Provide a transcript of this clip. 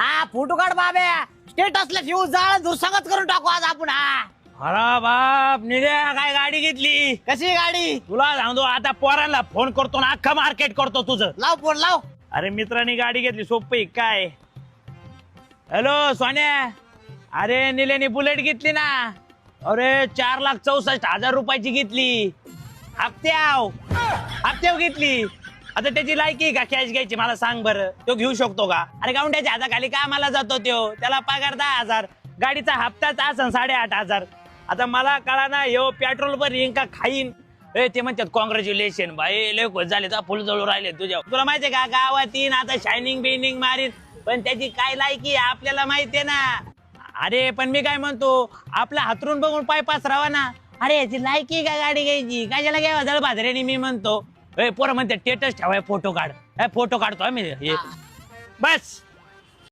हा फोटो काढ बाब्या, स्टेटसला शिव जाळ दुसंगत करून टाकू आज आपण. हा अरे बाप निघ्या काय गाडी घेतली. कशी गाडी? तुला सांगतो आता पोरांना फोन करतो ना अख्खा मार्केट करतो तुझं. लाव फोन लाव. अरे मित्रांनी गाडी घेतली सोपी काय. हॅलो सोन्या, अरे निलेनी बुलेट घेतली ना. अरे 4,64,000 रुपयाची घेतली. हप्त्याव घेतली. आता त्याची लायकी का कॅश घ्यायची मला सांग बरं. तो घेऊ शकतो का? अरे गावंड्याच्या हाताखाली कामाला जातो तो, त्याला पगार 10,000, गाडीचा हप्ताच असन 8,500. आता मला कळा ना यो पेट्रोल पण येईन का खाईन. ते म्हणतात कॉंग्रॅच्युलेशन भाई लय खुश झाले, तर फुल जळू राहिले तुझ्या. तुला माहितीये का गावात येईन आता शायनिंग बिनिंग मारीन, पण त्याची काय लायकी आपल्याला माहितीये ना. अरे पण मी काय म्हणतो, आपला हातरून बघून पाय पसरावा ना. अरे याची लायकी का गाडी घ्यायची, कशाला घ्यावा जळबाजऱ्याने. मी म्हणतो पोरं म्हणते स्टेटस ठेवाय फोटो काढ. फोटो काढतो आम्ही बस.